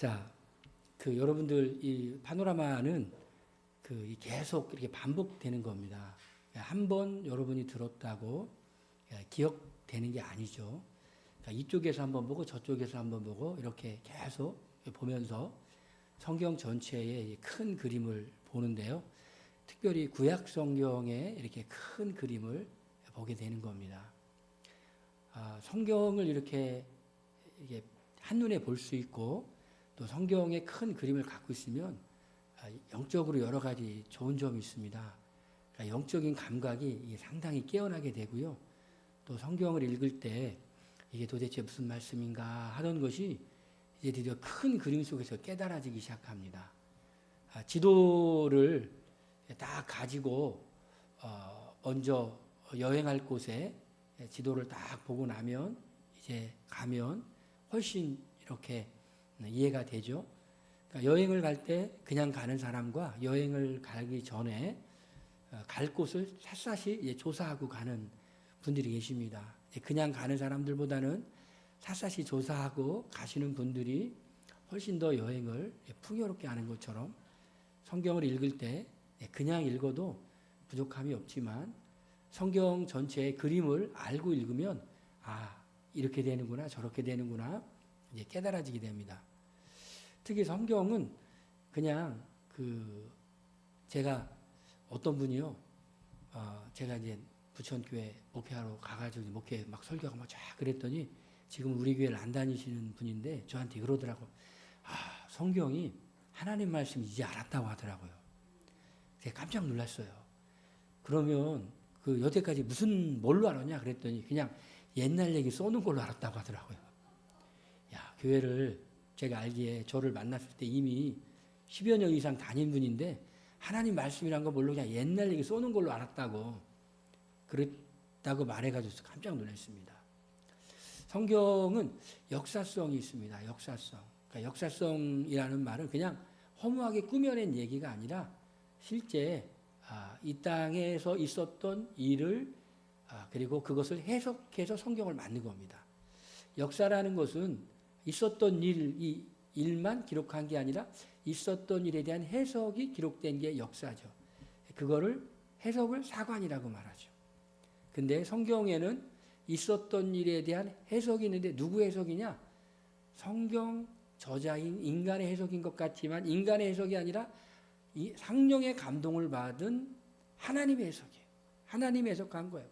자, 여러분들 이 파노라마는 계속 이렇게 반복되는 겁니다. 한 번 여러분이 들었다고 기억되는 게 아니죠. 이쪽에서 한번 보고 저쪽에서 한번 보고 이렇게 계속 보면서 성경 전체의 큰 그림을 보는데요. 특별히 구약 성경에 이렇게 큰 그림을 보게 되는 겁니다. 성경을 이렇게 한눈에 볼 수 있고 또 성경의 큰 그림을 갖고 있으면 영적으로 여러 가지 좋은 점이 있습니다. 영적인 감각이 상당히 깨어나게 되고요. 또 성경을 읽을 때 이게 도대체 무슨 말씀인가 하던 것이 이제 드디어 큰 그림 속에서 깨달아지기 시작합니다. 지도를 딱 가지고 먼저 여행할 곳에 지도를 딱 보고 나면 이제 가면 훨씬 이렇게 이해가 되죠. 그러니까 여행을 갈 때 그냥 가는 사람과 여행을 가기 전에 갈 곳을 샅샅이 조사하고 가는 분들이 계십니다. 그냥 가는 사람들보다는 샅샅이 조사하고 가시는 분들이 훨씬 더 여행을 풍요롭게 하는 것처럼 성경을 읽을 때 그냥 읽어도 부족함이 없지만 성경 전체의 그림을 알고 읽으면 이렇게 되는구나 저렇게 되는구나 이제 깨달아지게 됩니다. 특히 성경은 그냥 제가 어떤 분이요, 제가 이제 부천교회 목회하러 가가지고 목회 막 설교하고 막 쫙 그랬더니 지금 우리 교회를 안 다니시는 분인데 저한테 그러더라고. 성경이 하나님 말씀 이제 알았다고 하더라고요. 제가 깜짝 놀랐어요. 그러면 여태까지 뭘로 알았냐 그랬더니 그냥 옛날 얘기 써놓은 걸로 알았다고 하더라고요. 교회를 제가 알기에 저를 만났을 때 이미 10여 년 이상 다닌 분인데 하나님 말씀이란 거 모르고 그냥 옛날 얘기 써놓은 걸로 알았다고 그랬다고 말해가지고 깜짝 놀랐습니다. 성경은 역사성이 있습니다. 역사성. 그러니까 역사성이라는 말은 그냥 허무하게 꾸며낸 얘기가 아니라 실제 이 땅에서 있었던 일을 그리고 그것을 해석해서 성경을 만든 겁니다. 역사라는 것은 있었던 이 일만 기록한 게 아니라 있었던 일에 대한 해석이 기록된 게 역사죠. 그거를 해석을 사관이라고 말하죠. 근데 성경에는 있었던 일에 대한 해석이 있는데 누구 해석이냐? 성경 저자인 인간의 해석인 것 같지만 인간의 해석이 아니라 이 성령의 감동을 받은 하나님의 해석이에요. 하나님이 해석한 거예요.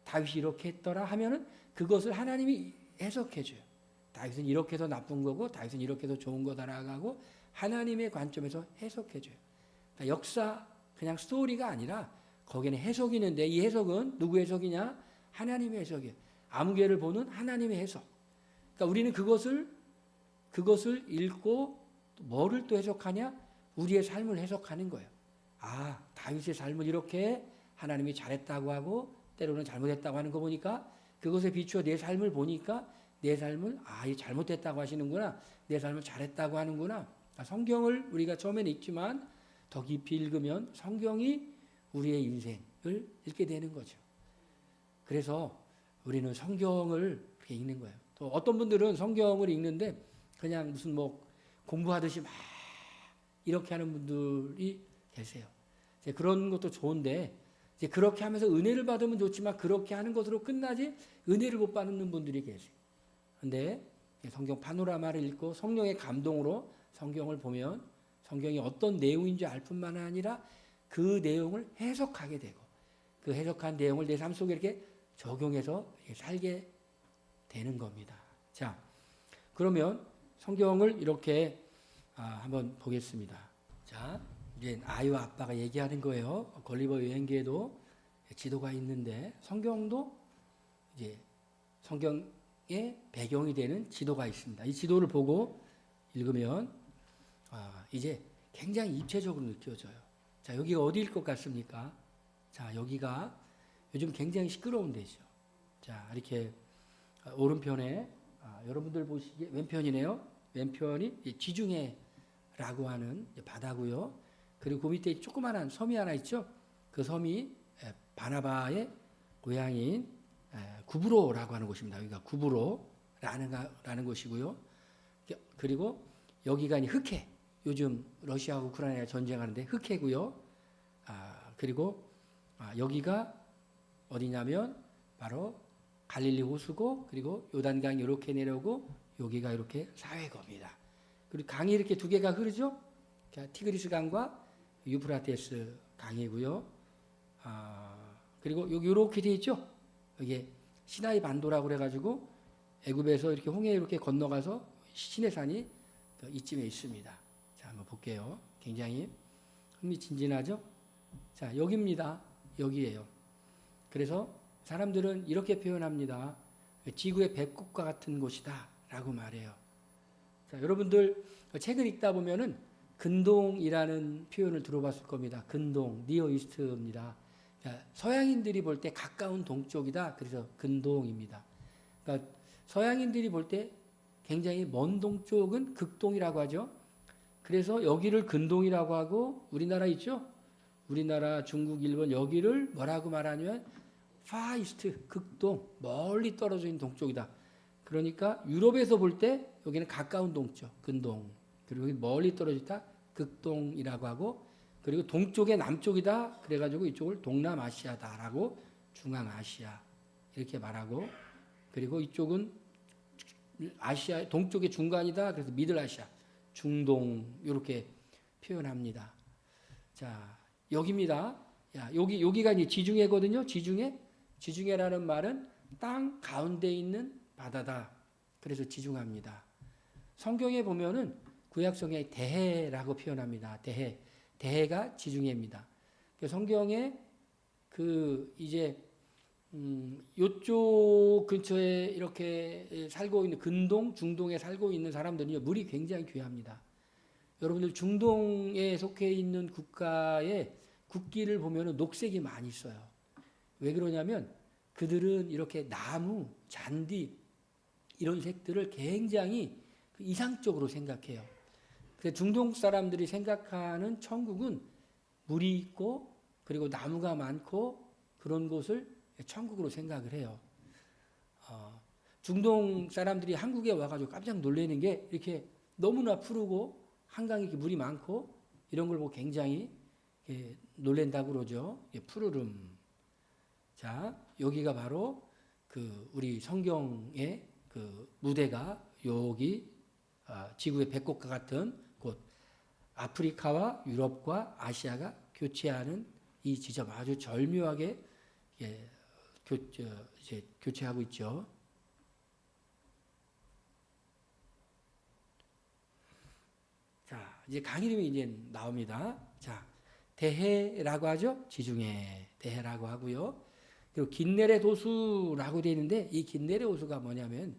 다윗이 이렇게 했더라 하면은 그것을 하나님이 해석해줘요. 다윗은 이렇게 해서 나쁜 거고 다윗은 이렇게 해서 좋은 거다라고 하고 하나님의 관점에서 해석해줘요. 그러니까 역사 그냥 스토리가 아니라 거기에는 해석이 있는데 이 해석은 누구 해석이냐? 하나님의 해석이에요. 아무개를 보는 하나님의 해석. 그러니까 우리는 그것을 읽고 뭐를 또 해석하냐? 우리의 삶을 해석하는 거예요. 다윗의 삶을 이렇게 하나님이 잘했다고 하고 때로는 잘못했다고 하는 거 보니까 그것에 비추어 내 삶을 보니까 내 삶을 이 잘못했다고 하시는구나. 내 삶을 잘했다고 하는구나. 성경을 우리가 처음에는 읽지만 더 깊이 읽으면 성경이 우리의 인생을 읽게 되는 거죠. 그래서 우리는 성경을 이렇게 읽는 거예요. 또 어떤 분들은 성경을 읽는데 그냥 무슨 공부하듯이 막 이렇게 하는 분들이 계세요. 그런 것도 좋은데 이제 그렇게 하면서 은혜를 받으면 좋지만 그렇게 하는 것으로 끝나지 은혜를 못 받는 분들이 계세요. 근데 성경 파노라마를 읽고 성령의 감동으로 성경을 보면 성경이 어떤 내용인지 알 뿐만 아니라 그 내용을 해석하게 되고 그 해석한 내용을 내 삶 속에 이렇게 적용해서 살게 되는 겁니다. 자, 그러면 성경을 이렇게 한번 보겠습니다. 자, 이제 아이와 아빠가 얘기하는 거예요. 걸리버 여행기에도 지도가 있는데 성경도 이제 성경의 배경이 되는 지도가 있습니다. 이 지도를 보고 읽으면 이제 굉장히 입체적으로 느껴져요. 자, 여기가 어디일 것 같습니까? 자, 여기가 요즘 굉장히 시끄러운 데죠. 자, 이렇게 오른편에 여러분들 보시기에 왼편이네요. 왼편이 지중해라고 하는 바다고요. 그리고 그 밑에 조그마한 섬이 하나 있죠. 그 섬이 바나바의 고향인 구브로라고 하는 곳입니다. 여기가 구브로라는 곳이고요. 그리고 여기가 이제 흑해. 요즘 러시아하고 우크라이나 전쟁하는데 흑해고요. 그리고 여기가 어디냐면 바로 갈릴리 호수고, 그리고 요단강이 이렇게 내려오고 여기가 이렇게 사회거입니다. 그리고 강이 이렇게 두 개가 흐르죠. 티그리스 강과 유프라테스 강이고요. 그리고 여기 이렇게 돼 있죠. 이게 시나이 반도라고 그래가지고 애굽에서 이렇게 홍해 이렇게 건너가서 시내산이 이쯤에 있습니다. 자, 한번 볼게요. 굉장히 흥미진진하죠. 자, 여기입니다. 여기에요. 그래서 사람들은 이렇게 표현합니다. 지구의 배꼽과 같은 곳이다 라고 말해요. 자, 여러분들 책을 읽다 보면은 근동이라는 표현을 들어봤을 겁니다. 근동, 니어 이스트입니다. 서양인들이 볼 때 가까운 동쪽이다. 그래서 근동입니다. 그러니까 서양인들이 볼 때 굉장히 먼 동쪽은 극동이라고 하죠. 그래서 여기를 근동이라고 하고, 우리나라 있죠? 우리나라, 중국, 일본 여기를 뭐라고 말하냐면 파이스트, 극동, 멀리 떨어져 있는 동쪽이다. 그러니까 유럽에서 볼 때 여기는 가까운 동쪽, 근동. 그리고 여기 멀리 떨어져 있다, 극동이라고 하고, 그리고 동쪽에 남쪽이다. 그래가지고 이쪽을 동남아시아다라고, 중앙아시아 이렇게 말하고, 그리고 이쪽은 아시아 동쪽의 중간이다. 그래서 미들아시아, 중동 이렇게 표현합니다. 자, 여기입니다. 여기가 이제 지중해거든요. 지중해라는 말은 땅 가운데 있는 바다다. 그래서 지중합니다. 성경에 보면은 구약성경에 대해라고 표현합니다. 대해가 지중해입니다. 성경에 이제 요쪽 근처에 이렇게 살고 있는 근동, 중동에 살고 있는 사람들은요, 물이 굉장히 귀합니다. 여러분들 중동에 속해 있는 국가의 국기를 보면은 녹색이 많이 있어요. 왜 그러냐면 그들은 이렇게 나무, 잔디 이런 색들을 굉장히 이상적으로 생각해요. 그래서 중동 사람들이 생각하는 천국은 물이 있고 그리고 나무가 많고 그런 곳을 천국으로 생각을 해요. 중동 사람들이 한국에 와가지고 깜짝 놀라는 게 이렇게 너무나 푸르고 한강에 이렇게 물이 많고 이런 걸 보고 굉장히 놀란다고 그러죠. 푸르름. 자, 여기가 바로 우리 성경의 무대가 여기 지구의 배꼽과 같은 곳, 아프리카와 유럽과 아시아가 교체하는 이 지점, 아주 절묘하게 교체하고 있죠. 자, 이제 강 이름이 이제 나옵니다. 자, 대해라고 하죠. 지중해 대해라고 하고요. 그리고 긴네렛 호수라고 되어 있는데 이 긴네렛 호수가 뭐냐면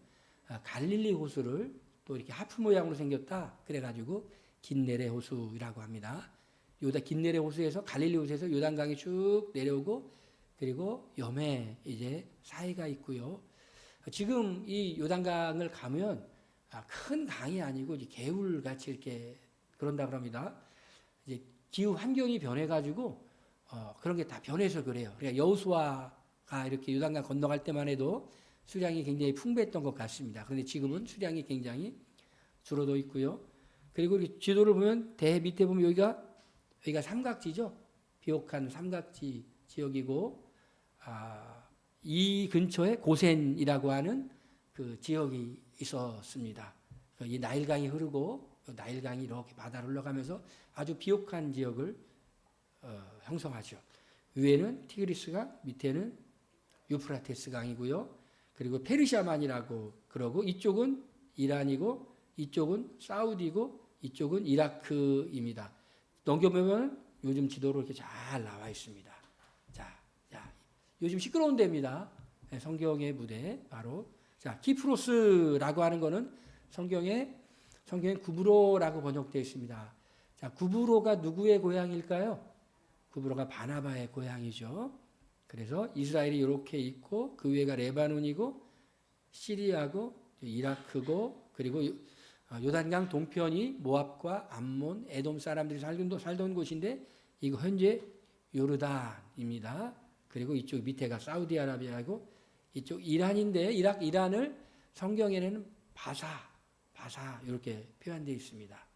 갈릴리 호수를 또 이렇게 하프 모양으로 생겼다. 그래가지고 긴네렛 호수라고 합니다. 긴네렛 호수에서 갈릴리 호수에서 요단강이 쭉 내려오고 그리고 염해 이제 사이가 있고요. 지금 이 요단강을 가면 큰 강이 아니고 개울같이 이렇게 그런다 그럽니다. 이제 기후 환경이 변해가지고 그런 게 다 변해서 그래요. 그러니까 여호수아가 이렇게 요단강 건너갈 때만 해도 수량이 굉장히 풍부했던 것 같습니다. 그런데 지금은 수량이 굉장히 줄어들어 있고요. 그리고 지도를 보면 대해 밑에 보면 여기가 삼각지죠. 비옥한 삼각지 지역이고 이 근처에 고센이라고 하는 그 지역이 있었습니다. 이 나일강이 흐르고 나일강이 이렇게 바다를 흘러가면서 아주 비옥한 지역을 형성하죠. 위에는 티그리스강, 밑에는 유프라테스 강이고요. 그리고 페르시아만이라고 그러고 이쪽은 이란이고 이쪽은 사우디고 이쪽은 이라크입니다. 넘겨보면 요즘 지도로 이렇게 잘 나와 있습니다. 자, 요즘 시끄러운 데입니다. 성경의 무대 바로 키프로스라고 하는 거는 성경에 구브로라고 번역되어 있습니다. 자, 구브로가 누구의 고향일까요? 구브로가 바나바의 고향이죠. 그래서 이스라엘이 이렇게 있고 그 위에가 레바논이고 시리아고 이라크고 그리고 요단강 동편이 모압과 암몬, 에돔 사람들이 살던 곳인데 이거 현재 요르단입니다. 그리고 이쪽 밑에가 사우디아라비아고 이쪽 이란인데 이란을 성경에는 바사 이렇게 표현되어 있습니다.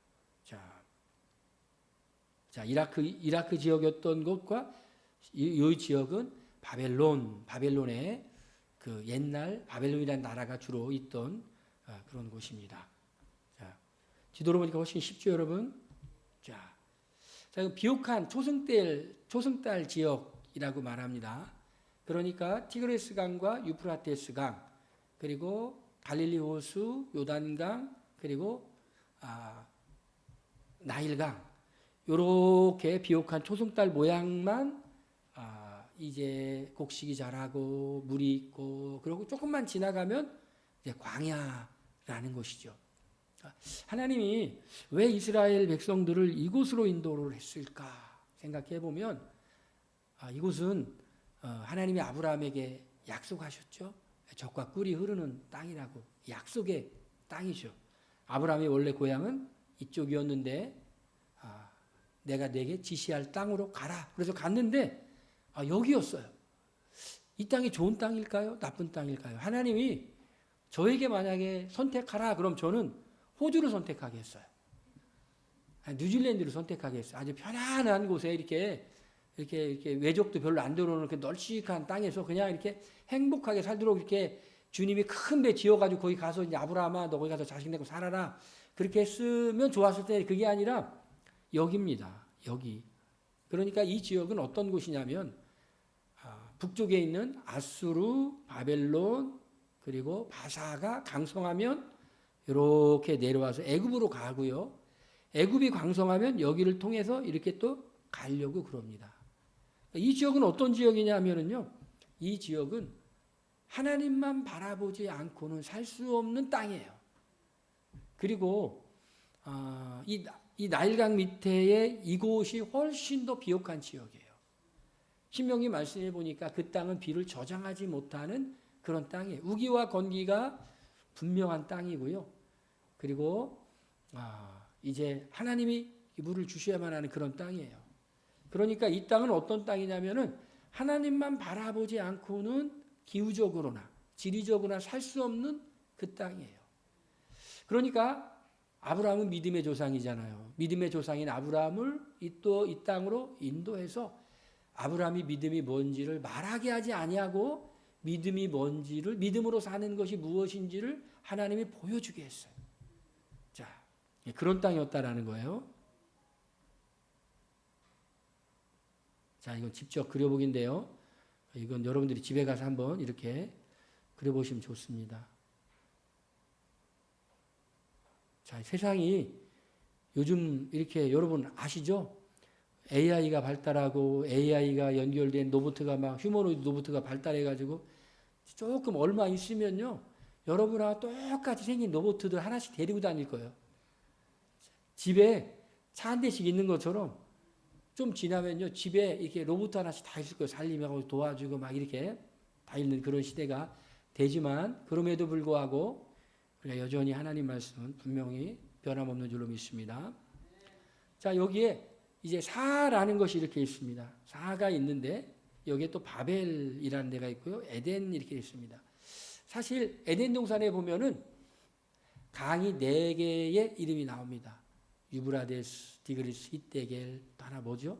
자, 이라크 지역이었던 곳과 이 지역은 바벨론의 그 옛날 바벨론이라는 나라가 주로 있던 그런 곳입니다. 자, 지도로 보니까 훨씬 쉽죠, 여러분? 자, 비옥한 초승달 지역이라고 말합니다. 그러니까 티그리스 강과 유프라테스 강, 그리고 갈릴리 호수, 요단강, 그리고 나일강, 요렇게 비옥한 초승달 모양만 이제 곡식이 자라고 물이 있고, 그리고 조금만 지나가면 이제 광야라는 곳이죠. 하나님이 왜 이스라엘 백성들을 이곳으로 인도를 했을까 생각해 보면, 이곳은 하나님이 아브라함에게 약속하셨죠. 젖과 꿀이 흐르는 땅이라고, 약속의 땅이죠. 아브라함의 원래 고향은 이쪽이었는데 내가 네게 지시할 땅으로 가라. 그래서 갔는데 여기였어요. 이 땅이 좋은 땅일까요? 나쁜 땅일까요? 하나님이 저에게 만약에 선택하라 그럼 저는 호주를 선택하겠어요. 뉴질랜드를 선택하겠어요. 아주 편안한 곳에 이렇게 외적도 별로 안 들어오는 이렇게 널찍한 땅에서 그냥 이렇게 행복하게 살도록 이렇게 주님이 큰 배 지어가지고 거기 가서 이제 아브라함아 너 거기 가서 자식 내고 살아라. 그렇게 했으면 좋았을 텐데 그게 아니라 여기입니다. 여기. 그러니까 이 지역은 어떤 곳이냐면 북쪽에 있는 아수르, 바벨론, 그리고 바사가 강성하면 이렇게 내려와서 애굽으로 가고요. 애굽이 강성하면 여기를 통해서 이렇게 또 가려고 그럽니다. 이 지역은 어떤 지역이냐면요. 이 지역은 하나님만 바라보지 않고는 살 수 없는 땅이에요. 그리고 이 나일강 밑에 이곳이 훨씬 더 비옥한 지역이에요. 신명기 말씀해 보니까 그 땅은 비를 저장하지 못하는 그런 땅이에요. 우기와 건기가 분명한 땅이고요. 그리고 이제 하나님이 물을 주셔야만 하는 그런 땅이에요. 그러니까 이 땅은 어떤 땅이냐면은 하나님만 바라보지 않고는 기후적으로나 지리적으로나 살 수 없는 그 땅이에요. 그러니까 아브라함은 믿음의 조상이잖아요. 믿음의 조상인 아브라함을 이 땅으로 인도해서 아브라함이 믿음이 뭔지를 말하게 하지 아니하고 믿음이 뭔지를, 믿음으로 사는 것이 무엇인지를 하나님이 보여주게 했어요. 자, 그런 땅이었다라는 거예요. 자, 이건 직접 그려보기인데요. 이건 여러분들이 집에 가서 한번 이렇게 그려보시면 좋습니다. 자, 세상이 요즘 이렇게 여러분 아시죠? AI가 발달하고 AI가 연결된 로봇가 막 휴머노이드 로봇가 발달해가지고 조금 얼마 있으면요. 여러분하고 똑같이 생긴 로봇들 하나씩 데리고 다닐 거예요. 집에 차 한 대씩 있는 것처럼 좀 지나면요. 집에 이렇게 로봇 하나씩 다 있을 거예요. 살림하고 도와주고 막 이렇게 다 있는 그런 시대가 되지만 그럼에도 불구하고 우리가 여전히 하나님 말씀은 분명히 변함없는 줄로 믿습니다. 자, 여기에 이제 사라는 것이 이렇게 있습니다. 사가 있는데 여기에 또 바벨이라는 데가 있고요. 에덴 이렇게 있습니다. 사실 에덴 동산에 보면은 강이 4개의 이름이 나옵니다. 유브라데스, 디그리스, 히데겔, 또 하나 뭐죠?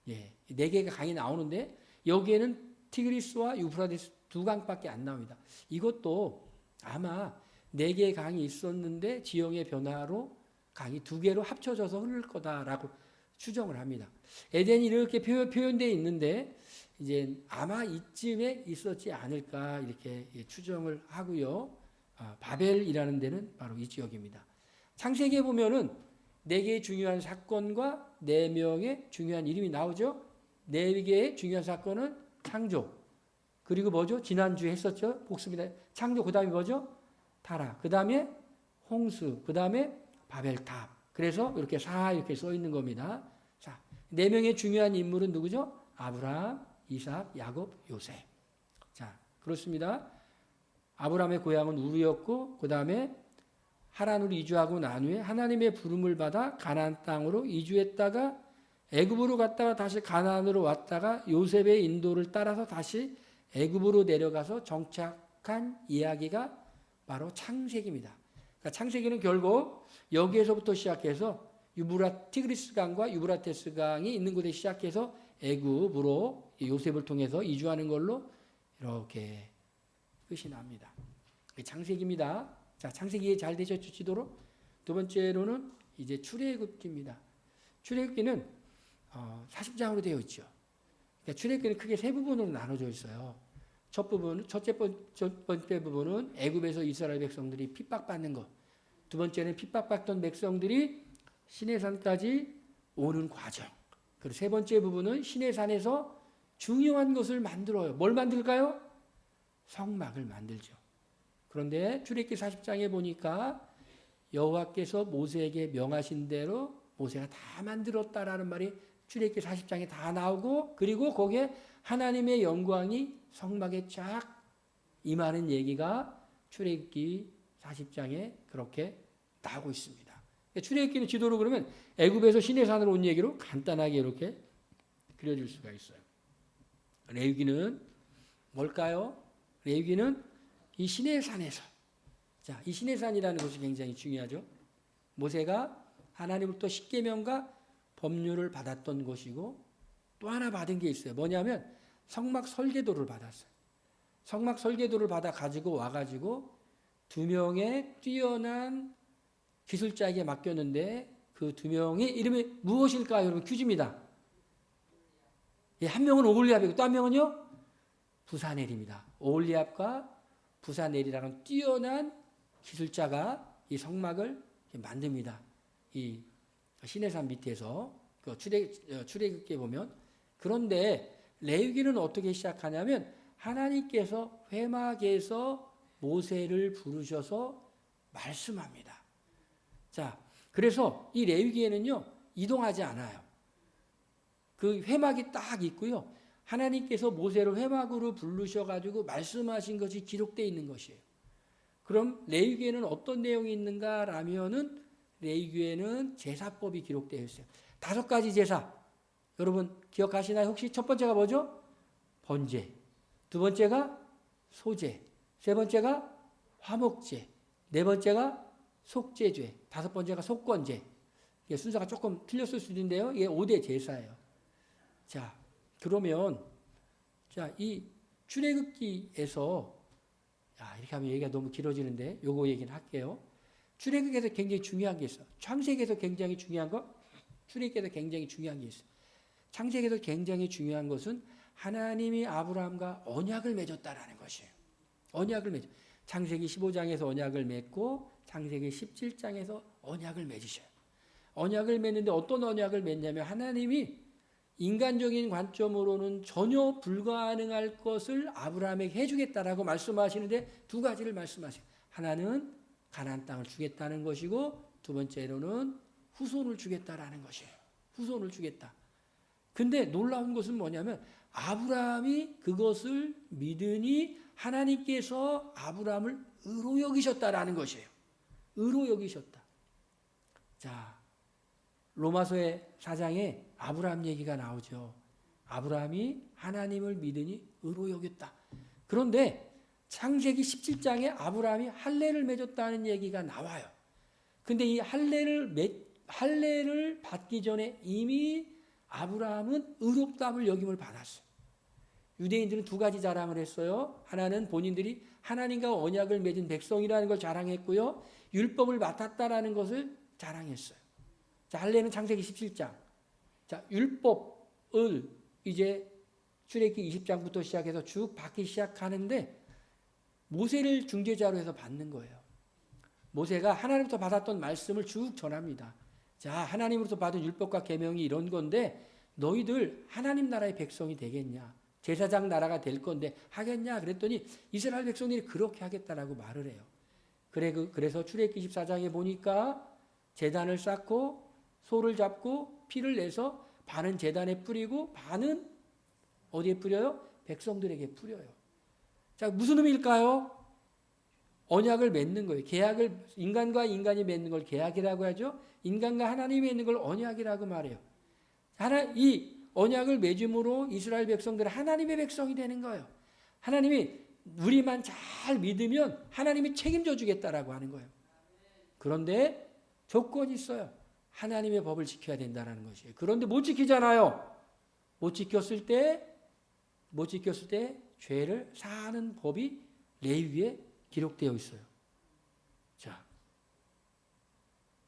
예, 4개가 강이 나오는데 여기에는 티그리스와 유브라데스 2강밖에 안 나옵니다. 이것도 아마 4개의 강이 있었는데 지형의 변화로 강이 2개로 합쳐져서 흐를 거다라고 추정을 합니다. 에덴이 이렇게 표현되어 있는데 이제 아마 이쯤에 있었지 않을까 이렇게 추정을 하고요. 바벨이라는 데는 바로 이 지역입니다. 창세기에 보면은 4개의 중요한 사건과 4명의 중요한 이름이 나오죠. 4개의 중요한 사건은 창조. 그리고 뭐죠? 지난주에 했었죠. 복습이다. 창조 그 다음에 뭐죠? 타락. 그 다음에 홍수. 그 다음에 바벨탑. 그래서 이렇게 이렇게 써 있는 겁니다. 자, 4명의 중요한 인물은 누구죠? 아브라함, 이삭, 야곱, 요셉. 자, 그렇습니다. 아브라함의 고향은 우르였고 그 다음에 하란으로 이주하고 난 후에 하나님의 부름을 받아 가나안 땅으로 이주했다가 애굽으로 갔다가 다시 가나안으로 왔다가 요셉의 인도를 따라서 다시 애굽으로 내려가서 정착한 이야기가 바로 창세기입니다. 그러니까 그러니까 창세기는 결국 여기에서부터 시작해서 티그리스 강과 유브라테스 강이 있는 곳에 시작해서 애굽으로 요셉을 통해서 이주하는 걸로 이렇게 끝이 납니다. 창세기입니다. 자, 창세기에 잘 되셨죠, 지도로? 두 번째로는 이제 출애굽기입니다. 출애굽기는 40장으로 되어 있죠. 그러니까 출애굽기는 크게 세 부분으로 나눠져 있어요. 첫 번째 부분은 애굽에서 이스라엘 백성들이 핍박받는 것. 두 번째는 핍박받던 백성들이 시내산까지 오는 과정. 그리고 세 번째 부분은 시내산에서 중요한 것을 만들어요. 뭘 만들까요? 성막을 만들죠. 그런데 출애굽기 40장에 보니까 여호와께서 모세에게 명하신 대로 모세가 다 만들었다라는 말이 출애굽기 40장에 다 나오고, 그리고 거기에 하나님의 영광이 성막에 쫙 임하는 얘기가 출애굽기 40장에 그렇게 나오고 있습니다. 출애굽기는 지도로 그러면 애굽에서 시내산으로 온 얘기로 간단하게 이렇게 그려질 수가 있어요. 레위기는 뭘까요? 레위기는 이 시내산에서, 자, 이 시내산이라는 것이 굉장히 중요하죠. 모세가 하나님으로부터 십계명과 법률을 받았던 것이고, 또 하나 받은 게 있어요. 뭐냐면 성막 설계도를 받았어요. 성막 설계도를 받아 가지고 와가지고 두 명의 뛰어난 기술자에게 맡겼는데, 그 두 명의 이름이 무엇일까요? 여러분, 퀴즈입니다. 한 명은 오홀리압이고 또 한 명은요? 부사넬입니다. 오홀리압과 부사넬이라는 뛰어난 기술자가 이 성막을 만듭니다. 이 시내산 밑에서 그 출애굽기에 보면. 그런데 레위기는 어떻게 시작하냐면 하나님께서 회막에서 모세를 부르셔서 말씀합니다. 자, 그래서 이 레위기에는요 이동하지 않아요. 그 회막이 딱 있고요. 하나님께서 모세를 회막으로 부르셔가지고 말씀하신 것이 기록되어 있는 것이에요. 그럼 레위기에는 어떤 내용이 있는가라면은 레위기에는 제사법이 기록되어 있어요. 5가지 제사. 여러분 기억하시나요? 혹시 첫 번째가 뭐죠? 번제. 두 번째가 소제. 세 번째가 화목제. 네 번째가 속죄죄. 5번째가 속건제. 이게 순서가 조금 틀렸을 수도 있는데요. 이게 5대 제사예요. 자, 그러면 자, 이 출애굽기에서 이렇게 하면 얘기가 너무 길어지는데 요거 얘기는 할게요. 출애굽기에서 굉장히 중요한 게 있어요. 창세기에서 굉장히 중요한 거, 출애굽기에서 굉장히 중요한 게 있어요. 창세기에서 굉장히 중요한 것은 하나님이 아브라함과 언약을 맺었다라는 것이에요. 언약을 맺어. 창세기 15장에서 언약을 맺고 창세기 17장에서 언약을 맺으셔요. 언약을 맺는데 어떤 언약을 맺냐면 하나님이 인간적인 관점으로는 전혀 불가능할 것을 아브라함에게 해주겠다라고 말씀하시는데 2가지를 말씀하세요. 하나는 가나안 땅을 주겠다는 것이고, 두 번째로는 후손을 주겠다라는 것이에요. 후손을 주겠다. 근데 놀라운 것은 뭐냐면 아브라함이 그것을 믿으니 하나님께서 아브라함을 의로 여기셨다라는 것이에요. 의로 여기셨다. 자, 로마서의 4장에 아브라함 얘기가 나오죠. 아브라함이 하나님을 믿으니 의로 여겼다. 그런데 창세기 17장에 아브라함이 할례를 맺었다는 얘기가 나와요. 근데 이 할례를 받기 전에 이미 아브라함은 의롭다함을 여김을 받았어요. 유대인들은 2가지 자랑을 했어요. 하나는 본인들이 하나님과 언약을 맺은 백성이라는 걸 자랑했고요. 율법을 맡았다라는 것을 자랑했어요. 자, 할례는 창세기 17장. 자, 율법을 이제 출애굽기 20장부터 시작해서 쭉 받기 시작하는데 모세를 중재자로 해서 받는 거예요. 모세가 하나님부터 받았던 말씀을 쭉 전합니다. 자, 하나님으로부터 받은 율법과 계명이 이런 건데 너희들 하나님 나라의 백성이 되겠냐? 제사장 나라가 될 건데 하겠냐? 그랬더니 이스라엘 백성들이 그렇게 하겠다라고 말을 해요. 그래서 출애굽기 24장에 보니까 제단을 쌓고 소를 잡고 피를 내서 반은 제단에 뿌리고 반은 어디에 뿌려요? 백성들에게 뿌려요. 자, 무슨 의미일까요? 언약을 맺는 거예요. 계약을, 인간과 인간이 맺는 걸 계약이라고 하죠. 인간과 하나님이 맺는 걸 언약이라고 말해요. 이 언약을 맺음으로 이스라엘 백성들은 하나님의 백성이 되는 거예요. 하나님이 우리만 잘 믿으면 하나님이 책임져 주겠다라고 하는 거예요. 그런데 조건이 있어요. 하나님의 법을 지켜야 된다는 것이에요. 그런데 못 지키잖아요. 못 지켰을 때 죄를 사하는 법이 레위기에 기록되어 있어요.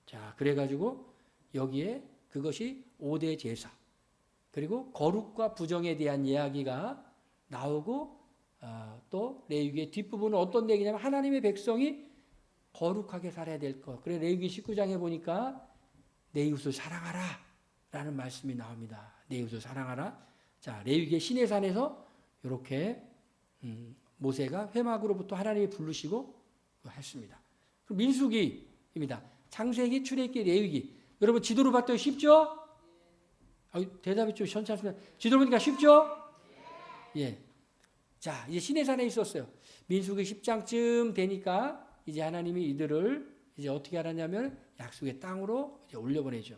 자, 그래가지고 여기에 그것이 5대 제사, 그리고 거룩과 부정에 대한 이야기가 나오고, 또 레위기의 뒷부분은 어떤 얘기냐면 하나님의 백성이 거룩하게 살아야 될 것. 그래 레위기 19장에 보니까 내 이웃을 사랑하라 라는 말씀이 나옵니다. 내 이웃을 사랑하라. 자, 레위기의 시내산에서 이렇게 모세가 회막으로부터 하나님이 부르시고 했습니다. 그럼 민수기입니다. 창세기, 출애굽기, 레위기. 여러분 지도로 봤더니 쉽죠? 대답이 좀 시원찮습니다. 지도로 보니까 쉽죠? 예. 자, 이제 시내산에 있었어요. 민수기 10장쯤 되니까 이제 하나님이 이들을 이제 어떻게 하느냐면 약속의 땅으로 이제 올려보내죠.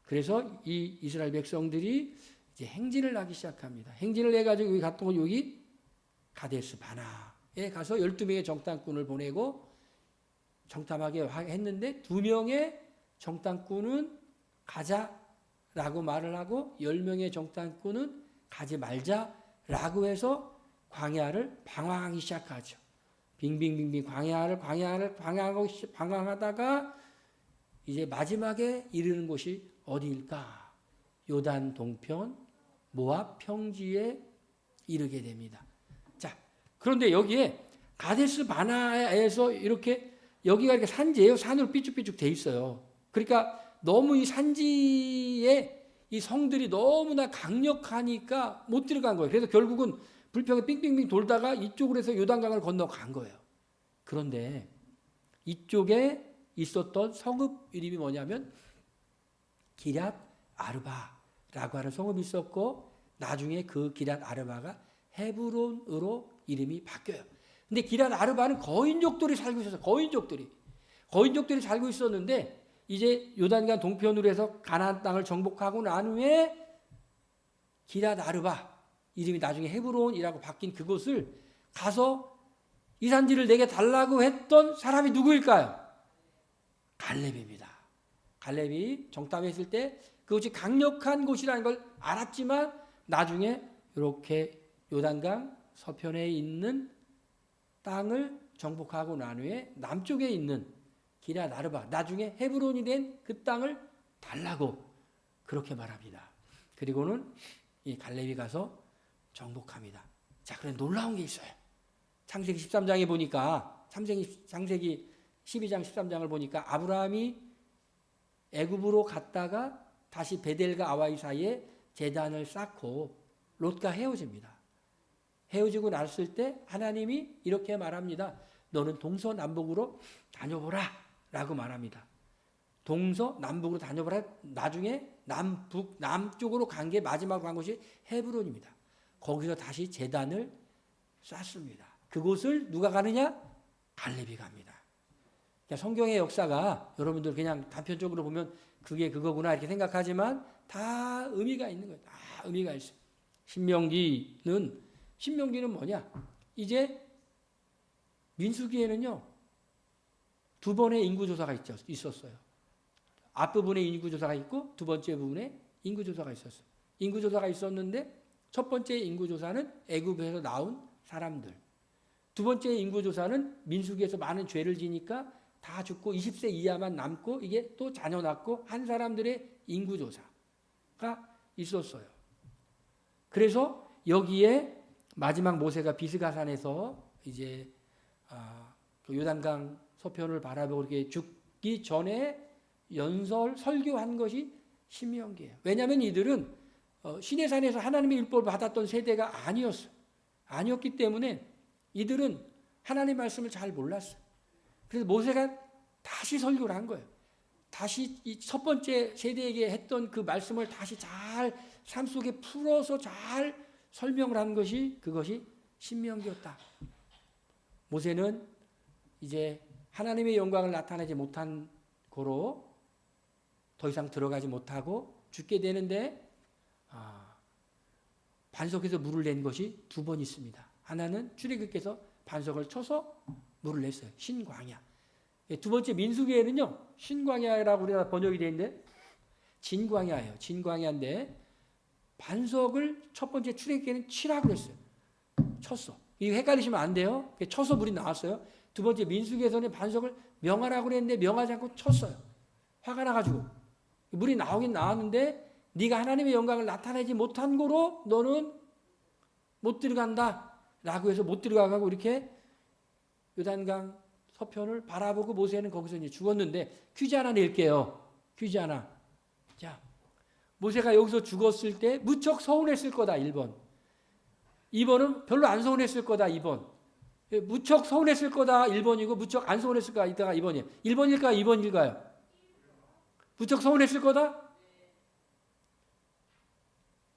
그래서 이 이스라엘 백성들이 이제 행진을 하기 시작합니다. 행진을 해가지고 여기 갔던 건 여기 가데스 바나에 가서 12명의 정탐꾼을 보내고 정탐하게 했는데 2명의 정탐꾼은 가자라고 말을 하고 10명의 정탐꾼은 가지 말자라고 해서 광야를 방황하기 시작하죠. 빙빙빙빙 광야를 방황하다가 이제 마지막에 이르는 곳이 어디일까? 요단 동편 모압 평지에 이르게 됩니다. 자, 그런데 여기에 가데스 바나에서 이렇게 여기가 이렇게 산지예요. 산으로 삐쭉삐쭉 돼 있어요. 그러니까 너무 이 산지에 이 성들이 너무나 강력하니까 못 들어간 거예요. 그래서 결국은 불평에 빙빙빙 돌다가 이쪽으로 해서 요단강을 건너간 거예요. 그런데 이쪽에 있었던 성읍 이름이 뭐냐면 기럇 아르바라고 하는 성읍이 있었고 나중에 그 기럇 아르바가 헤브론으로 이름이 바뀌어요. 근데 기럇 아르바는 거인족들이 살고 있었어요. 거인족들이 살고 있었는데 이제 요단강 동편으로 해서 가나안 땅을 정복하고 난 후에 기럇 아르바 이름이 나중에 헤브론이라고 바뀐 그곳을 가서 이 산지를 내게 달라고 했던 사람이 누구일까요? 갈렙입니다. 갈렙이 정탐했을 때 그곳이 강력한 곳이라는 걸 알았지만 나중에 이렇게 요단강 서편에 있는 땅을 정복하고 난 후에 남쪽에 있는 기럇 아르바 나중에 헤브론이 된 그 땅을 달라고 그렇게 말합니다. 그리고는 이 갈렙이 가서 정복합니다. 자, 그런데 놀라운 게 있어요. 창세기 13장에 보니까 창세기 12장 13장을 보니까 아브라함이 애굽으로 갔다가 다시 베델과 아와이 사이에 제단을 쌓고 롯과 헤어집니다. 헤어지고 났을 때 하나님이 이렇게 말합니다. 너는 동서남북으로 다녀보라 라고 말합니다. 동서남북으로 다녀보라. 나중에 남쪽으로 간 게 마지막으로 간 곳이 헤브론입니다. 거기서 다시 제단을 쌓습니다. 그곳을 누가 가느냐? 갈렙이 갑니다. 그러니까 성경의 역사가 여러분들 그냥 단편적으로 보면 그게 그거구나 이렇게 생각하지만 다 의미가 있는 거예요. 다 의미가 있어요. 신명기는 뭐냐? 이제 민수기에는요 2번의 인구조사가 있었어요. 앞부분에 인구조사가 있고 두 번째 부분에 인구조사가 있었어요. 인구조사가 있었는데 첫 번째 인구조사는 애굽에서 나온 사람들. 두 번째 인구조사는 민수기에서 많은 죄를 지니까 다 죽고 20세 이하만 남고 이게 또 자녀 낳고 한 사람들의 인구조사가 있었어요. 그래서 여기에 마지막 모세가 비스가산에서 이제 그 요단강 서편을 바라보고 이렇게 죽기 전에 설교한 것이 신명기예요. 왜냐하면 이들은 시내산에서 하나님의 율법을 받았던 세대가 아니었어요. 아니었기 때문에 이들은 하나님의 말씀을 잘 몰랐어요. 그래서 모세가 다시 설교를 한 거예요. 다시 이 첫 번째 세대에게 했던 그 말씀을 다시 잘 삶 속에 풀어서 잘 설명을 한 것이 그것이 신명기였다. 모세는 이제 하나님의 영광을 나타내지 못한 고로 더 이상 들어가지 못하고 죽게 되는데 반석에서 물을 낸 것이 2번 있습니다. 하나는 출애굽께서 반석을 쳐서 물을 냈어요. 신광야. 예, 두 번째 민수기에는요, 신광야라고 우리가 번역이 되어 있는데, 진광야예요. 진광야인데, 반석을 첫 번째 출애굽기에는 치라고 그랬어요. 쳤어. 이거 헷갈리시면 안 돼요. 쳐서 물이 나왔어요. 두 번째 민수기에서는 반석을 명하라고 그랬는데 명하지 않고 쳤어요. 화가 나가지고. 물이 나오긴 나왔는데 네가 하나님의 영광을 나타내지 못한 거로 너는 못 들어간다. 라고 해서 못 들어가고 이렇게 요단강 서편을 바라보고 모세는 거기서 이제 죽었는데 퀴즈 하나 낼게요. 퀴즈 하나. 자, 모세가 여기서 죽었을 때 무척 서운했을 거다. 1번. 2번은 별로 안 서운했을 거다. 2번. 무척 서운했을 거다. 1번이고 무척 안 서운했을 거다. 이따가 2번이에요. 1번일까요? 2번일까요? 무척 서운했을 거다?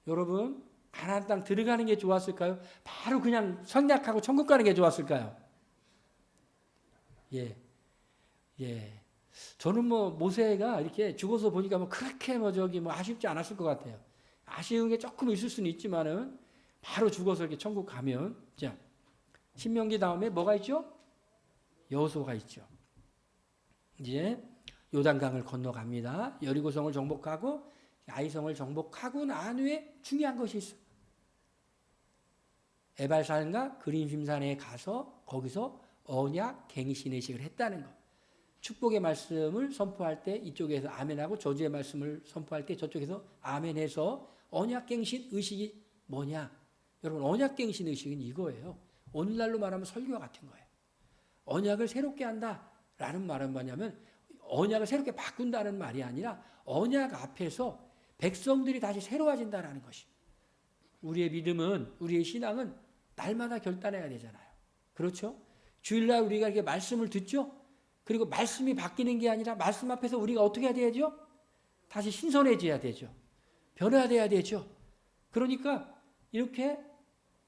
여러분, 가나안 땅 들어가는 게 좋았을까요? 바로 그냥 선약하고 천국 가는 게 좋았을까요? 예. 예. 저는 뭐 모세가 이렇게 죽어서 보니까 뭐 그렇게 뭐 아쉽지 않았을 것 같아요. 아쉬운 게 조금 있을 수는 있지만은 바로 죽어서 이렇게 천국 가면, 자, 신명기 다음에 뭐가 있죠? 여호수아가 있죠. 이제 요단강을 건너갑니다. 여리고성을 정복하고 아이성을 정복하고 난 후에 중요한 것이 있어요. 에발산과 그림심산에 가서 거기서 언약 갱신 의식을 했다는 것. 축복의 말씀을 선포할 때 이쪽에서 아멘하고 저주의 말씀을 선포할 때 저쪽에서 아멘해서 언약 갱신 의식이 뭐냐? 여러분, 언약 갱신 의식은 이거예요. 오늘날로 말하면 설교와 같은 거예요. 언약을 새롭게 한다라는 말은 뭐냐면 언약을 새롭게 바꾼다는 말이 아니라 언약 앞에서 백성들이 다시 새로워진다는 것이. 우리의 믿음은, 우리의 신앙은 날마다 결단해야 되잖아요. 그렇죠? 주일날 우리가 이렇게 말씀을 듣죠? 그리고 말씀이 바뀌는 게 아니라 말씀 앞에서 우리가 어떻게 해야 되죠? 다시 신선해져야 되죠. 변화돼야 되죠. 그러니까 이렇게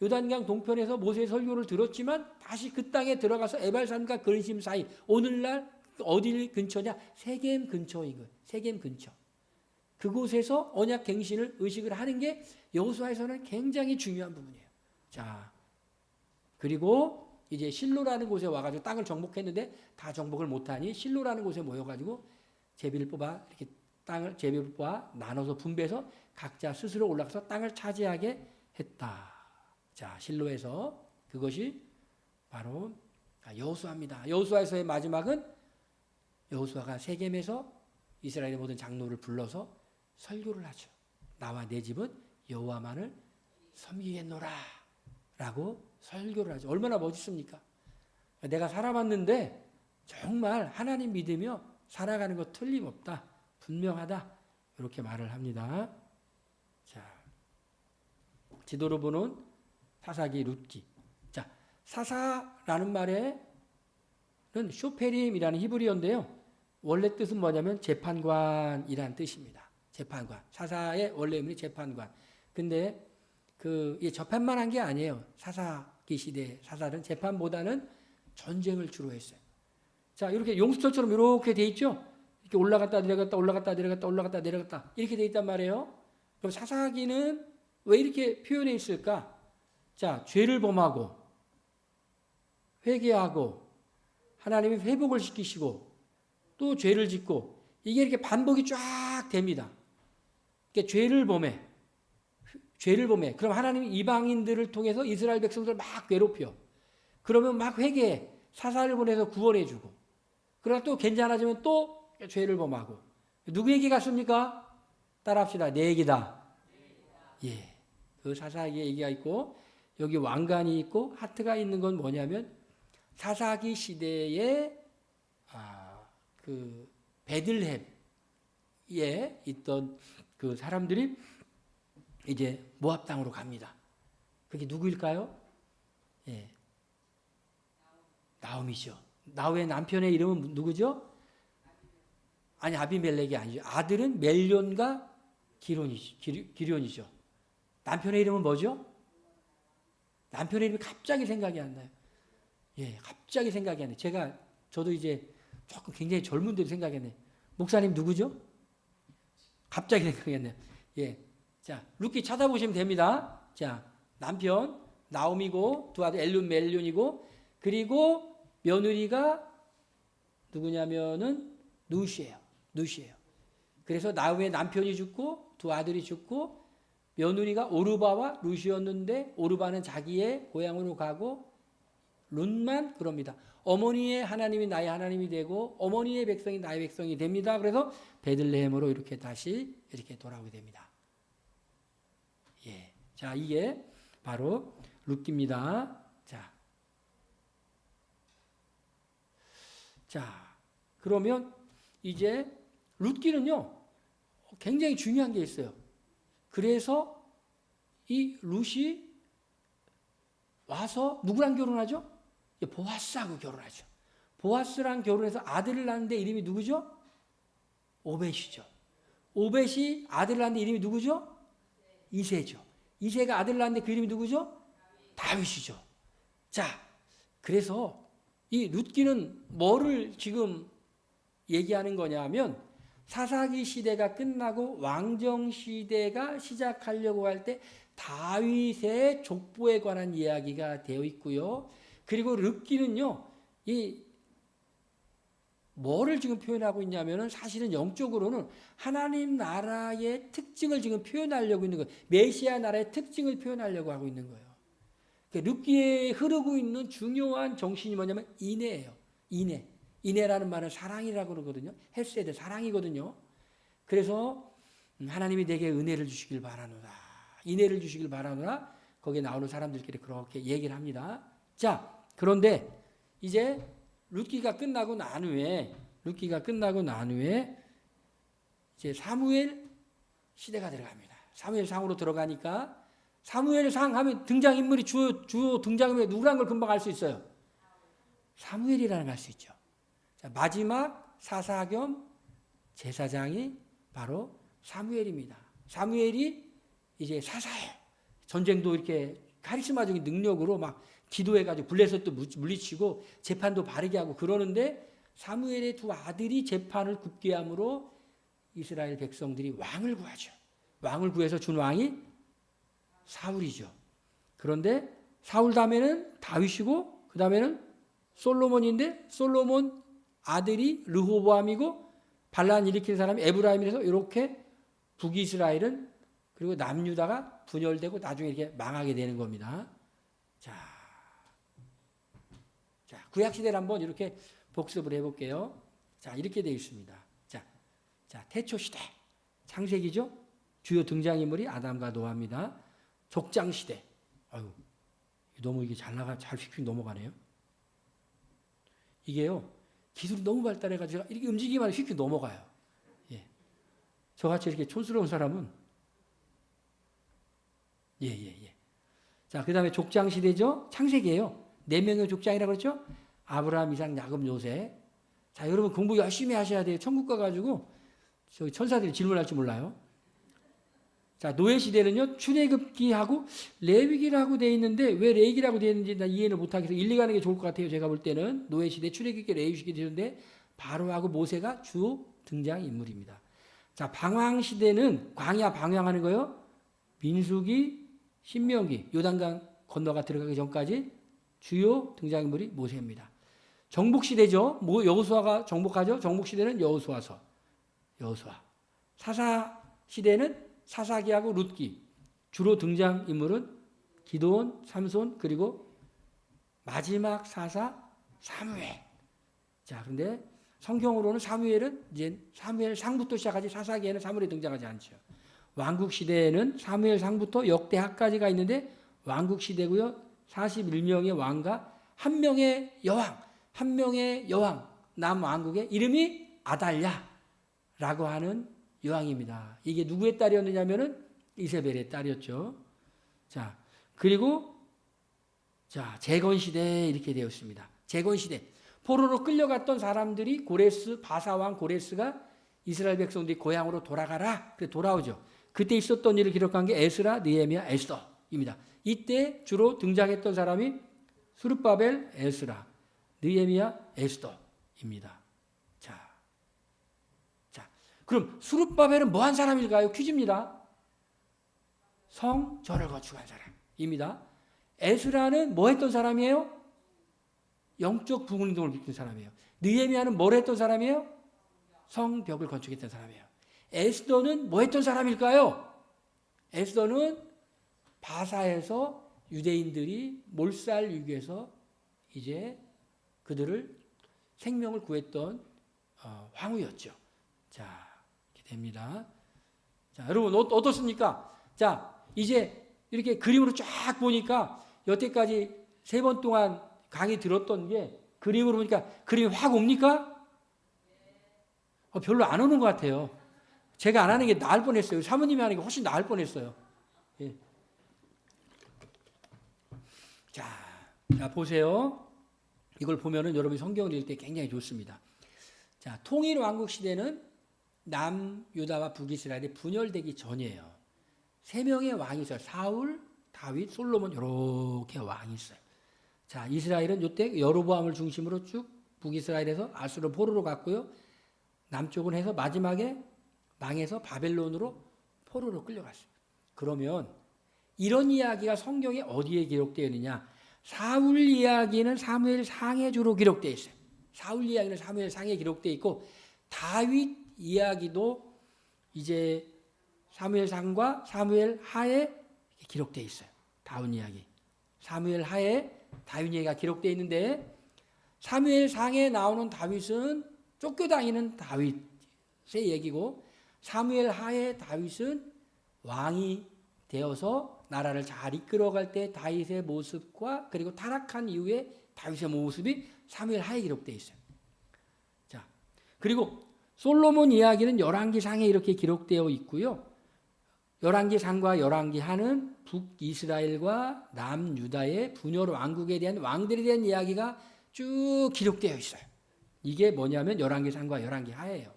요단강 동편에서 모세의 설교를 들었지만 다시 그 땅에 들어가서 에발산과 그리심 사이, 오늘날 어디 근처냐? 세겜 근처인 거예요. 세겜 근처. 그곳에서 언약 갱신을 의식을 하는 게 여호수아에서는 굉장히 중요한 부분이에요. 자, 그리고 이제 실로라는 곳에 와가지고 땅을 정복했는데 다 정복을 못하니 실로라는 곳에 모여가지고 제비를 뽑아 이렇게 땅을 제비를 뽑아 나눠서 분배해서 각자 스스로 올라가서 땅을 차지하게 했다. 자, 실로에서 그것이 바로 여호수아입니다. 여호수아에서의 마지막은 여호수아가 세겜에서 이스라엘의 모든 장로를 불러서 설교를 하죠. 나와 내 집은 여호와만을 섬기겠노라 라고 설교를 하죠. 얼마나 멋있습니까? 내가 살아봤는데 정말 하나님 믿으며 살아가는 거 틀림없다. 분명하다. 이렇게 말을 합니다. 자, 지도로 보는 사사기 룻기. 자, 사사라는 말에는 쇼페림이라는 히브리어인데요. 원래 뜻은 뭐냐면 재판관이라는 뜻입니다. 재판관. 사사의 원래 의미는 재판관. 근데 재판만 한 게 아니에요. 사사기 시대 사사는 재판보다는 전쟁을 주로 했어요. 자, 이렇게 용수철처럼 이렇게 돼 있죠? 이렇게 올라갔다 내려갔다 올라갔다 내려갔다 올라갔다 내려갔다 이렇게 돼 있단 말이에요. 그럼 사사기는 왜 이렇게 표현해 있을까? 자, 죄를 범하고 회개하고 하나님이 회복을 시키시고 또 죄를 짓고 이게 이렇게 반복이 쫙 됩니다. 그러니까 죄를 범해. 그럼 하나님이 이방인들을 통해서 이스라엘 백성들을 막 괴롭혀. 그러면 막 회개해. 사사를 보내서 구원해주고. 그러다 또 괜찮아지면 또 죄를 범하고. 누구 얘기 같습니까? 따라합시다. 내 얘기다. 예. 그 사사기 얘기가 있고 여기 왕관이 있고 하트가 있는 건 뭐냐면 사사기 시대에 그 베들레헴에 있던 그 사람들이 이제 모압 땅으로 갑니다. 그게 누구일까요? 예. 나오미죠. 나오의 남편의 이름은 누구죠? 아니, 아비멜렉이 아니죠. 아들은 멜론과 기련이죠. 남편의 이름은 뭐죠? 남편의 이름이 갑자기 생각이 안 나요. 예, 갑자기 생각이 안 나요. 저도 이제 조금 굉장히 젊은 데도 생각이 안 나요. 목사님 누구죠? 갑자기 생각이 안 나요. 예. 자, 룻기 찾아보시면 됩니다. 자, 남편 나오미고 두 아들 엘룬 멜륜이고 그리고 며느리가 누구냐면은 누시예요. 누시예요. 그래서 나우미의 남편이 죽고 두 아들이 죽고 며느리가 오르바와 루시였는데 오르바는 자기의 고향으로 가고 룻만 그럽니다. 어머니의 하나님이 나의 하나님이 되고 어머니의 백성이 나의 백성이 됩니다. 그래서 베들레헴으로 이렇게 다시 이렇게 돌아오게 됩니다. 예. 자, 이게 바로 룻기입니다. 자, 그러면 이제 룻기는요, 굉장히 중요한 게 있어요. 그래서 이 룻이 와서 누구랑 결혼하죠? 보아스하고 결혼하죠. 보아스랑 결혼해서 아들을 낳는데 이름이 누구죠? 오벳이죠. 오벳이 아들을 낳는데 이름이 누구죠? 이새죠. 이새가 아들을 낳는데 그 이름이 누구죠? 다윗이죠. 자, 그래서 이 룻기는 뭐를 지금 얘기하는 거냐면 사사기 시대가 끝나고 왕정 시대가 시작하려고 할 때 다윗의 족보에 관한 이야기가 되어 있고요. 그리고 룻기는요, 이 뭐를 지금 표현하고 있냐면은 사실은 영적으로는 하나님 나라의 특징을 지금 표현하려고 있는 거예요. 메시아 나라의 특징을 표현하려고 하고 있는 거예요. 룻기에 흐르고 있는 중요한 정신이 뭐냐면 인애예요. 인애. 인애라는 말은 사랑이라고 그러거든요. 헤세드 사랑이거든요. 그래서 하나님이 내게 은혜를 주시길 바라노라. 인애를 주시길 바라노라. 거기에 나오는 사람들끼리 그렇게 얘기를 합니다. 자, 그런데 이제 룻기가 끝나고 난 후에 이제 사무엘 시대가 들어갑니다. 사무엘상으로 들어가니까 사무엘상 하면 등장인물이 주요 등장인물이 누구라는 걸 금방 알 수 있어요. 사무엘이라는 걸 알 수 있죠. 자, 마지막 사사 겸 제사장이 바로 사무엘입니다. 사무엘이 이제 사사예요. 전쟁도 이렇게 카리스마적인 능력으로 막 기도해가지고 블레셋도 물리치고 재판도 바르게 하고 그러는데 사무엘의 두 아들이 재판을 굽게 함으로 이스라엘 백성들이 왕을 구하죠. 왕을 구해서 준 왕이 사울이죠. 그런데 사울 다음에는 다윗이고 그 다음에는 솔로몬인데 솔로몬 아들이 르호보암이고 반란 일으킨 사람이 에브라임이라서 이렇게 북이스라엘은 그리고 남유다가 분열되고 나중에 이렇게 망하게 되는 겁니다. 자, 구약시대를 한번 이렇게 복습을 해볼게요. 자, 이렇게 되어 있습니다. 자, 태초시대. 창세기죠? 주요 등장인물이 아담과 노아입니다. 족장시대. 아유, 너무 이게 잘 휙휙 넘어가네요. 이게요, 기술이 너무 발달해가지고 이렇게 움직이기만 하면 휙휙 넘어가요. 예. 저같이 이렇게 촌스러운 사람은, 자, 그 다음에 족장시대죠? 창세기예요. 4명의 족장이라고 그랬죠? 아브라함, 이삭, 야곱, 요셉. 자, 여러분 공부 열심히 하셔야 돼요. 천국 가가지고 저기 천사들이 질문할지 몰라요. 자, 노예 시대는요, 출애굽기하고 레위기라고 되어 있는데 왜 레위기라고 되어 있는지 나 이해는 못하겠어요. 일리 가는 게 좋을 것 같아요. 제가 볼 때는 노예 시대, 출애굽기, 레위기 되는데 바로하고 모세가 주 등장 인물입니다. 자, 방황 시대는 광야 방황하는 거요. 민수기, 신명기, 요단강 건너가 들어가기 전까지 주요 등장 인물이 모세입니다. 정복 시대죠. 여호수아가 정복하죠. 정복 시대는 여호수아. 사사 시대는 사사기하고 룻기. 주로 등장 인물은 기드온, 삼손 그리고 마지막 사사 사무엘. 자, 그런데 성경으로는 사무엘은 이제 사무엘 상부터 시작하지 사사기에는 사무엘이 등장하지 않죠. 왕국 시대에는 사무엘 상부터 역대하까지가 있는데 왕국 시대고요. 41명의 왕과 한 명의 여왕 남왕국의 이름이 아달랴라고 하는 여왕입니다. 이게 누구의 딸이었느냐면은 이세벨의 딸이었죠. 자, 그리고 자, 재건 시대 이렇게 되었습니다. 재건 시대. 포로로 끌려갔던 사람들이 바사왕 고레스가 이스라엘 백성들이 고향으로 돌아가라. 그래 돌아오죠. 그때 있었던 일을 기록한 게 에스라, 느헤미야, 에스더입니다. 이때 주로 등장했던 사람이 스룹바벨, 에스라, 느헤미야, 에스더입니다. 자, 그럼 스룹바벨은 뭐한 사람일까요? 퀴즈입니다. 성전을 건축한 사람입니다. 에스라는 뭐 했던 사람이에요? 영적 부흥운동을 일으킨 사람이에요. 느헤미야는 뭘 했던 사람이에요? 성벽을 건축했던 사람이에요. 에스더는 뭐 했던 사람일까요? 에스더는 바사에서 유대인들이 몰살 위기에서 이제 그들을 생명을 구했던 황후였죠. 자, 이렇게 됩니다. 자, 여러분 어떻습니까? 자, 이제 이렇게 그림으로 쫙 보니까 여태까지 3번 동안 강의 들었던 게 그림으로 보니까 그림이 확 옵니까? 별로 안 오는 것 같아요. 제가 안 하는 게 나을 뻔했어요. 사모님이 하는 게 훨씬 나을 뻔했어요. 예. 자, 보세요. 이걸 보면은 여러분이 성경을 읽을 때 굉장히 좋습니다. 자, 통일 왕국 시대는 남유다와 북이스라엘이 분열되기 전이에요. 3명의 왕이 있어요. 사울, 다윗, 솔로몬 이렇게 왕이 있어요. 자, 이스라엘은 이때 여로보암을 중심으로 쭉 북이스라엘에서 아수르 포로로 갔고요. 남쪽은 해서 마지막에 망해서 바벨론으로 포로로 끌려갔어요. 그러면 이런 이야기가 성경에 어디에 기록되어 있느냐? 사울 이야기는 사무엘상에 주로 기록되어 있어요. 사울 이야기는 사무엘상에 기록되어 있고 다윗 이야기도 이제 사무엘상과 사무엘하에 기록되어 있어요. 다윗 이야기. 사무엘하에 다윗 이야기가 기록되어 있는데 사무엘상에 나오는 다윗은 쫓겨다니는 다윗의 얘기고 사무엘하에 다윗은 왕이 되어서 나라를 잘 이끌어갈 때 다윗의 모습과 그리고 타락한 이후에 다윗의 모습이 사무엘하에 기록되어 있어요. 자, 그리고 솔로몬 이야기는 열왕기상에 이렇게 기록되어 있고요. 열왕기상과 열왕기하는 북이스라엘과 남유다의 분열 왕국에 대한 왕들에 대한 이야기가 쭉 기록되어 있어요. 이게 뭐냐면 열왕기상과 열왕기하예요.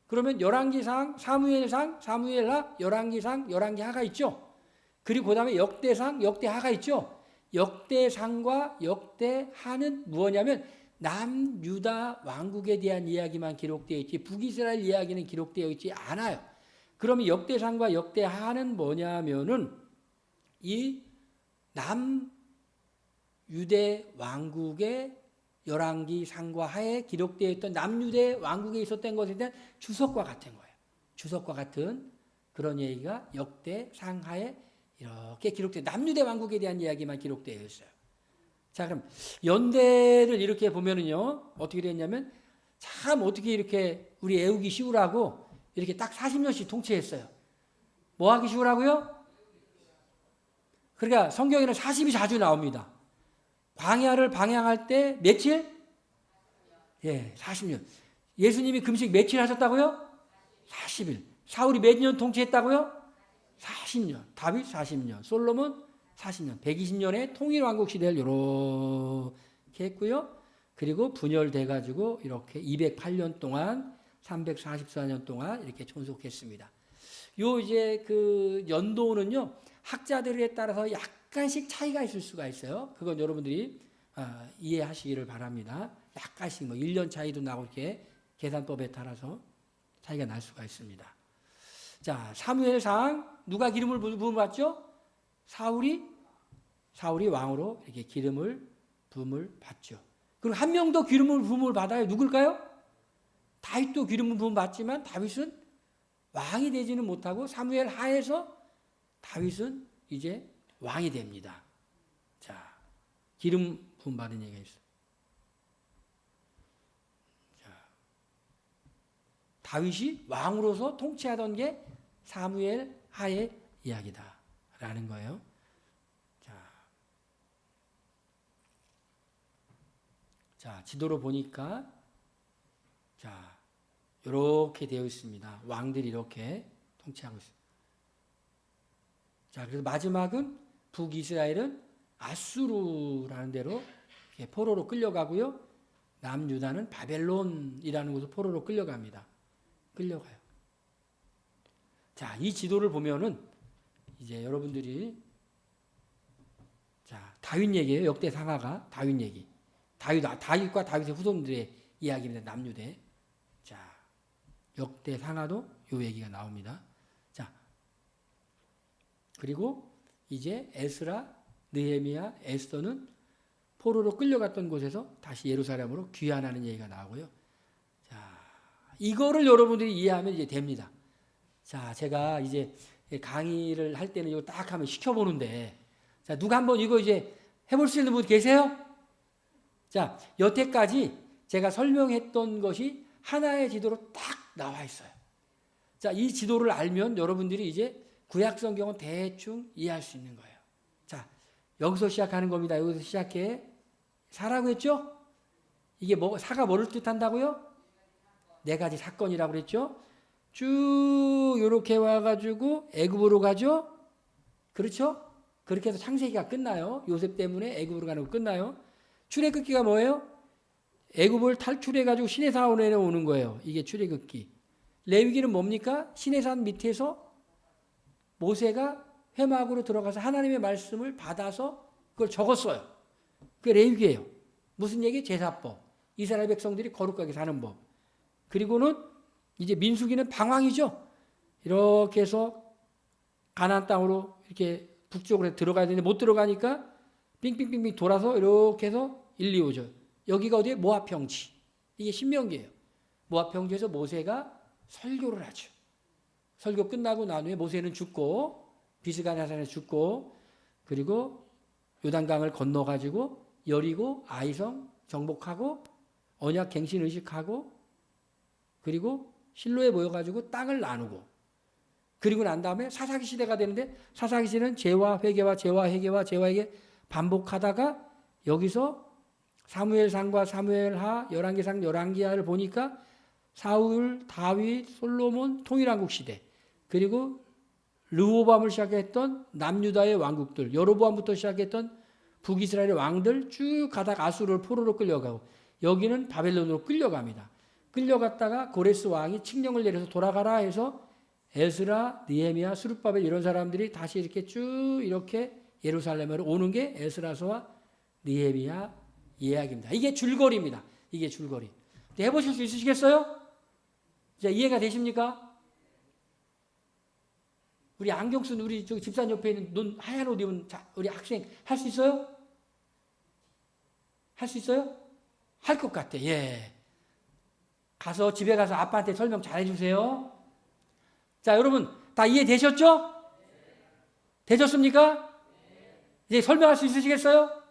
그러면 열왕기상, 사무엘상, 사무엘하, 열왕기상, 열왕기하가 있죠. 그리고 그 다음에 역대상, 역대하가 있죠. 역대상과 역대하는 무엇냐면 남유다 왕국에 대한 이야기만 기록되어 있지 북이스라엘 이야기는 기록되어 있지 않아요. 그러면 역대상과 역대하는 뭐냐면은 이 남유대 왕국의 열왕기상과 하에 기록되어 있던 남유대 왕국에 있었던 것에 대한 주석과 같은 거예요. 주석과 같은 그런 얘기가 역대상하에 이렇게 기록되어 남유대 왕국에 대한 이야기만 기록되어 있어요. 자, 그럼 연대를 이렇게 보면은요 어떻게 됐냐면 참 어떻게 이렇게 우리 애우기 쉬우라고 이렇게 딱 40년씩 통치했어요. 뭐 하기 쉬우라고요? 그러니까 성경에는 40이 자주 나옵니다. 광야를 방향할 때 며칠? 예, 40년. 예수님이 금식 며칠 하셨다고요? 40일. 사울이 몇 년 통치했다고요? 40년. 다윗 40년. 솔로몬 40년. 120년의 통일왕국 시대를 이렇게 했고요. 그리고 분열돼가지고 이렇게 208년 동안 344년 동안 이렇게 존속했습니다. 요 이제 그 연도는요, 학자들에 따라서 약간씩 차이가 있을 수가 있어요. 그건 여러분들이 이해하시기를 바랍니다. 약간씩 뭐 1년 차이도 나고 이렇게 계산법에 따라서 차이가 날 수가 있습니다. 자, 사무엘상 누가 기름을 부음을 받죠? 사울이 왕으로 이렇게 기름을 부음을 받죠. 그리고 한 명도 기름을 부음을 받아요. 누굴까요? 다윗도 기름을 부음 받지만 다윗은 왕이 되지는 못하고 사무엘 하에서 다윗은 이제 왕이 됩니다. 자, 기름 부음 받은 얘기가 있어요. 자, 다윗이 왕으로서 통치하던 게 사무엘 하의 이야기다라는 거예요. 자, 지도로 보니까 자, 이렇게 되어 있습니다. 왕들이 이렇게 통치하고 있습니다. 자, 그래서 마지막은 북이스라엘은 아수르라는 데로 포로로 끌려가고요. 남유다는 바벨론이라는 곳으로 포로로 끌려갑니다. 끌려가요. 자, 이 지도를 보면은 이제 여러분들이 자, 다윗 얘기예요. 역대 상하가 다윗 얘기. 다윗과 다윗의 후손들의 이야기입니다. 남유대. 자, 역대 상하도 요 얘기가 나옵니다. 자, 그리고 이제 에스라, 느헤미야, 에스더는 포로로 끌려갔던 곳에서 다시 예루살렘으로 귀환하는 얘기가 나오고요. 자, 이거를 여러분들이 이해하면 이제 됩니다. 자, 제가 이제 강의를 할 때는 이거 딱 하면 시켜보는데, 자, 누가 한번 이거 이제 해볼 수 있는 분 계세요? 자, 여태까지 제가 설명했던 것이 하나의 지도로 딱 나와 있어요. 자, 이 지도를 알면 여러분들이 이제 구약 성경은 대충 이해할 수 있는 거예요. 자, 여기서 시작하는 겁니다. 여기서 시작해. 사라고 했죠? 이게 뭐, 사가 뭐를 뜻한다고요? 네 가지 사건이라고 그랬죠? 쭉 이렇게 와가지고 애굽으로 가죠? 그렇죠? 그렇게 해서 창세기가 끝나요. 요셉 때문에 애굽으로 가는 거 끝나요. 출애굽기가 뭐예요? 애굽을 탈출해가지고 시내산에 오는 거예요. 이게 출애굽기. 레위기는 뭡니까? 시내산 밑에서 모세가 회막으로 들어가서 하나님의 말씀을 받아서 그걸 적었어요. 그게 레위기예요. 무슨 얘기? 제사법. 이스라엘 백성들이 거룩하게 사는 법. 그리고는 이제 민수기는 방황이죠. 이렇게 해서 가나안 땅으로 이렇게 북쪽으로 들어가야 되는데 못 들어가니까 빙빙빙빙 돌아서 이렇게 해서 1, 2, 5절. 여기가 어디에? 모압 평지. 이게 신명기예요. 모압 평지에서 모세가 설교를 하죠. 설교 끝나고 난 후에 모세는 죽고 비스가냐산에 죽고 그리고 요단강을 건너가지고 여리고 아이성 정복하고 언약 갱신 의식하고 그리고 실로에 모여가지고 땅을 나누고 그리고 난 다음에 사사기 시대가 되는데 사사기 시대는 죄와 회개와 죄와 회개와 죄와 회개 반복하다가 여기서 사무엘상과 사무엘하 열왕기상 열왕기하를 보니까 사울, 다윗, 솔로몬 통일왕국 시대 그리고 르호보암을 시작했던 남유다의 왕국들 여로보암부터 시작했던 북이스라엘의 왕들 쭉 가다가 아수르를 포로로 끌려가고 여기는 바벨론으로 끌려갑니다. 끌려갔다가 고레스 왕이 칙령을 내려서 돌아가라 해서 에스라, 느헤미야, 스룹바벨 이런 사람들이 다시 이렇게 쭉 이렇게 예루살렘으로 오는 게 에스라서와 느헤미야 이야기입니다. 이게 줄거리입니다. 이게 줄거리. 해보실 수 있으시겠어요? 자, 이해가 되십니까? 우리 안경 쓴 우리 저 집사님 옆에 있는 눈 하얀 옷 입은 우리 학생 할 수 있어요? 할 수 있어요? 할 것 같아. 예. 가서 집에 가서 아빠한테 설명 잘 해주세요. 자, 여러분 다 이해되셨죠? 되셨습니까? 이제 설명할 수 있으시겠어요?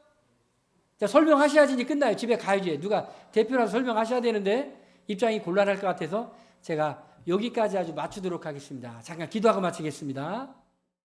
자, 설명하셔야지 이제 끝나요. 집에 가야지. 누가 대표라서 설명하셔야 되는데 입장이 곤란할 것 같아서 제가 여기까지 아주 맞추도록 하겠습니다. 잠깐 기도하고 마치겠습니다.